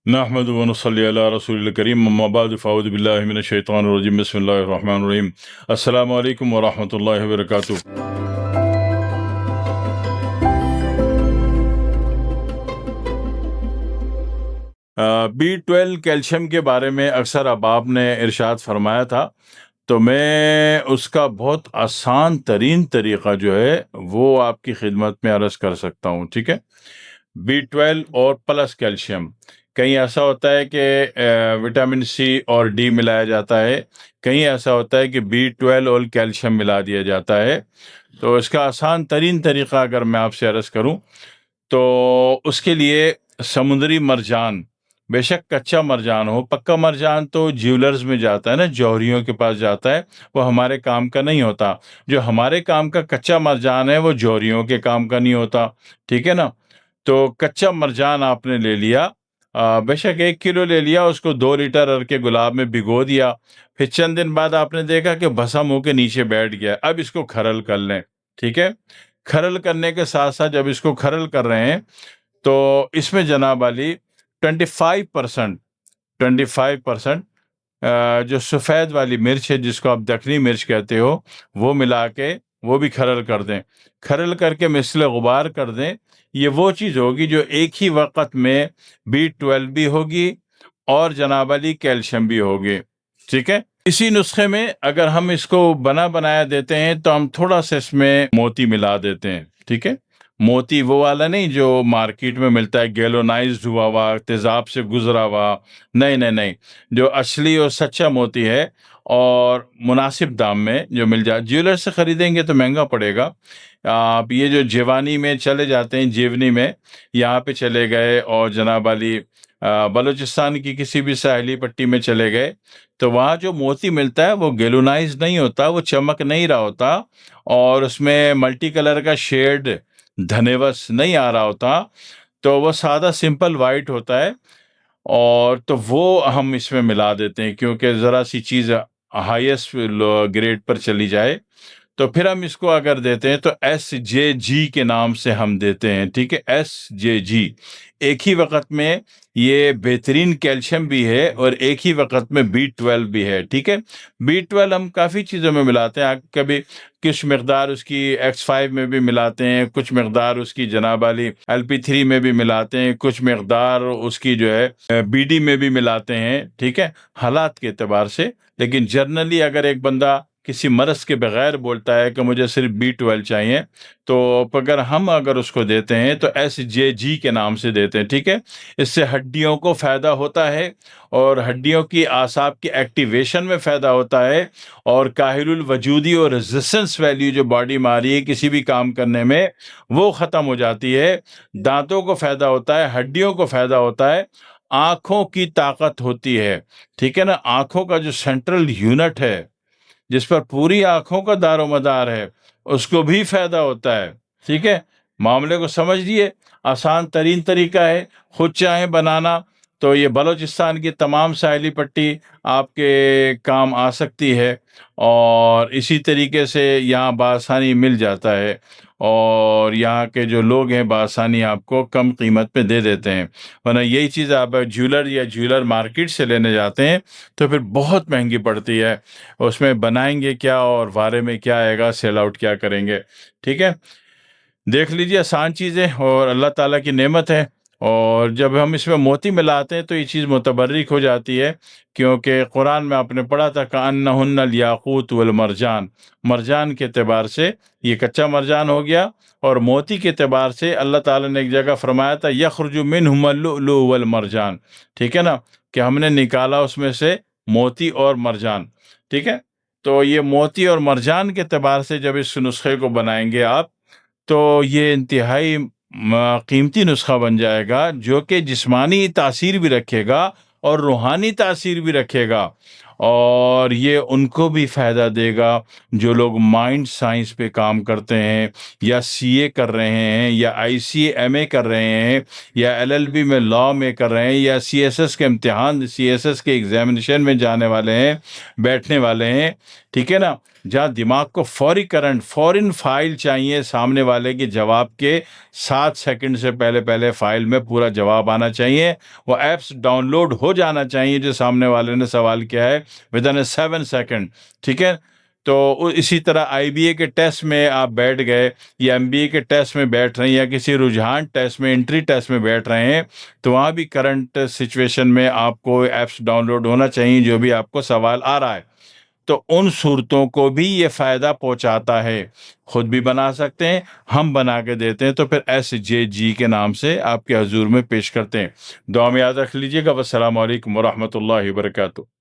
نحمد و نصلی علی رسول الکریم اما بعد فاعوذ باللہ من الشیطان الرجیم بسم اللہ الرحمن الرحیم السلام علیکم ورحمۃ اللہ وبرکاتہ۔ B12 کیلشیم کے بارے میں اکثر اب آپ نے ارشاد فرمایا تھا، تو میں اس کا بہت آسان ترین طریقہ جو ہے وہ آپ کی خدمت میں عرض کر سکتا ہوں، ٹھیک ہے۔ B12 اور پلس کیلشیم، کہیں ایسا ہوتا ہے کہ وٹامن سی اور ڈی ملایا جاتا ہے، کہیں ایسا ہوتا ہے کہ B12 اور کیلشیم ملا دیا جاتا ہے۔ تو اس کا آسان ترین طریقہ اگر میں آپ سے عرض کروں تو اس کے لیے سمندری مرجان، بے شک کچا مرجان ہو، پکا مرجان تو جیولرز میں جاتا ہے نا، جوہریوں کے پاس جاتا ہے، وہ ہمارے کام کا نہیں ہوتا۔ جو ہمارے کام کا کچا مرجان ہے وہ جوہریوں کے کام کا نہیں ہوتا، ٹھیک ہے نا۔ تو کچا مرجان آپ نے لے لیا، بے شک 1 کلو لے لیا، اس کو 2 لیٹر ارک گلاب میں بھگو دیا، پھر چند دن بعد آپ نے دیکھا کہ بھسا منہ کے نیچے بیٹھ گیا، اب اس کو کھرل کر لیں، ٹھیک ہے۔ کھرل کرنے کے ساتھ ساتھ جب اس کو کھرل کر رہے ہیں تو اس میں جناب علی 25% جو سفید والی مرچ ہے، جس کو آپ دکنی مرچ کہتے ہو، وہ ملا کے وہ بھی کھرل کر دیں، کھرل کر کے مثل غبار کر دیں۔ یہ وہ چیز ہوگی جو ایک ہی وقت میں B12 بھی ہوگی اور جناب علی کیلشیم بھی ہوگی، ٹھیک ہے۔ اسی نسخے میں اگر ہم اس کو بنایا دیتے ہیں تو ہم تھوڑا سا اس میں موتی ملا دیتے ہیں، ٹھیک ہے۔ موتی وہ والا نہیں جو مارکیٹ میں ملتا ہے گیلونائزڈ ہوا ہوا، تیزاب سے گزرا ہوا، نہیں، جو اصلی اور سچا موتی ہے اور مناسب دام میں جو مل جائے۔ جیولر سے خریدیں گے تو مہنگا پڑے گا۔ آپ یہ جو جیوانی میں چلے جاتے ہیں، جیونی میں یہاں پہ چلے گئے اور جناب علی بلوچستان کی کسی بھی ساحلی پٹی میں چلے گئے تو وہاں جو موتی ملتا ہے وہ گیلونائز نہیں ہوتا، وہ چمک نہیں رہا ہوتا اور اس میں ملٹی کلر کا شیڈ دھنیوس نہیں آ رہا ہوتا، تو وہ سادہ سمپل وائٹ ہوتا ہے، اور تو وہ ہم اس میں ملا دیتے ہیں کیونکہ ذرا سی چیز ہائیسٹ گریڈ پر چلی جائے۔ تو پھر ہم اس کو اگر دیتے ہیں تو SJG کے نام سے ہم دیتے ہیں، ٹھیک ہے، SJG۔ ایک ہی وقت میں یہ بہترین کیلشیم بھی ہے اور ایک ہی وقت میں B12 بھی ہے، ٹھیک ہے۔ B12 ہم کافی چیزوں میں ملاتے ہیں، کبھی کچھ مقدار اس کی X5 میں بھی ملاتے ہیں، کچھ مقدار اس کی جناب علی LP3 میں بھی ملاتے ہیں، کچھ مقدار اس کی جو ہے BD میں بھی ملاتے ہیں، ٹھیک ہے، حالات کے اعتبار سے۔ لیکن جرنلی اگر ایک بندہ کسی مرض کے بغیر بولتا ہے کہ مجھے صرف B12 چاہیے، تو اگر اس کو دیتے ہیں تو SJG کے نام سے دیتے ہیں، ٹھیک ہے۔ اس سے ہڈیوں کو فائدہ ہوتا ہے اور ہڈیوں کی اعصاب کی ایکٹیویشن میں فائدہ ہوتا ہے، اور کاہل الوجودی اور ریزسٹنس ویلیو جو باڈی میں آ رہی ہے کسی بھی کام کرنے میں، وہ ختم ہو جاتی ہے۔ دانتوں کو فائدہ ہوتا ہے، ہڈیوں کو فائدہ ہوتا ہے، آنکھوں کی طاقت ہوتی ہے، ٹھیک ہے نا۔ آنکھوں کا جو سینٹرل یونٹ ہے جس پر پوری آنکھوں کا دار و مدار ہے، اس کو بھی فائدہ ہوتا ہے، ٹھیک ہے۔ معاملے کو سمجھ لیے، آسان ترین طریقہ ہے، خود چاہیں بنانا تو یہ بلوچستان کی تمام ساحلی پٹی آپ کے کام آ سکتی ہے، اور اسی طریقے سے یہاں بآسانی مل جاتا ہے، اور یہاں کے جو لوگ ہیں بآسانی آپ کو کم قیمت پہ دے دیتے ہیں۔ ورنہ یہی چیز آپ جیولر مارکیٹ سے لینے جاتے ہیں تو پھر بہت مہنگی پڑتی ہے، اس میں بنائیں گے کیا اور وارے میں کیا آئے گا، سیل آؤٹ کیا کریں گے، ٹھیک ہے۔ دیکھ لیجیے، آسان چیزیں اور اللہ تعالیٰ کی نعمت ہے، اور جب ہم اس میں موتی ملاتے ہیں تو یہ چیز متبرک ہو جاتی ہے، کیونکہ قرآن میں آپ نے پڑھا تھا کأنہن الیاقوت والمرجان، مرجان کے اعتبار سے یہ کچا مرجان ہو گیا، اور موتی کے اعتبار سے اللہ تعالیٰ نے ایک جگہ فرمایا تھا یخرج منہم اللؤلؤ والمرجان، ٹھیک ہے نا، کہ ہم نے نکالا اس میں سے موتی اور مرجان، ٹھیک ہے۔ تو یہ موتی اور مرجان کے اعتبار سے جب اس نسخے کو بنائیں گے آپ تو یہ انتہائی قیمتی نسخہ بن جائے گا، جو کہ جسمانی تاثیر بھی رکھے گا اور روحانی تاثیر بھی رکھے گا، اور یہ ان کو بھی فائدہ دے گا جو لوگ مائنڈ سائنس پہ کام کرتے ہیں، یا CA کر رہے ہیں، یا ICA MA کر رہے ہیں، یا LLB میں لاء میں کر رہے ہیں، یا CSS کے امتحان CSS کے ایگزامینیشن میں جانے والے ہیں، بیٹھنے والے ہیں، ٹھیک ہے نا۔ جہاں دماغ کو فوری کرنٹ، فوراً فائل چاہیے سامنے والے کے جواب کے 7 سیکنڈ سے پہلے فائل میں پورا جواب آنا چاہیے، وہ ایپس ڈاؤن لوڈ ہو جانا چاہیے جو سامنے والے نے سوال کیا ہے ودن اے 7 سیکنڈ، ٹھیک ہے؟ تو اسی طرح آئی بی اے کے ٹیسٹ میں آپ بیٹھ گئے یا ایم بی اے کے ٹیسٹ میں بیٹھ رہے ہیں یا کسی رجحان ٹیسٹ میں، انٹری ٹیسٹ میں بیٹھ رہے ہیں، تو وہاں بھی کرنٹ سچویشن میں آپ کو ایپس ڈاؤن لوڈ ہونا چاہیے جو بھی آپ کو سوال آ رہا ہے۔ تو ان صورتوں کو بھی یہ فائدہ پہنچاتا ہے، خود بھی بنا سکتے ہیں، ہم بنا کے دیتے ہیں، تو پھر SJG کے نام سے آپ کے حضور میں پیش کرتے ہیں۔ دعا میں یاد رکھ لیجیے گا۔ والسلام علیکم ورحمۃ اللہ وبرکاتہ۔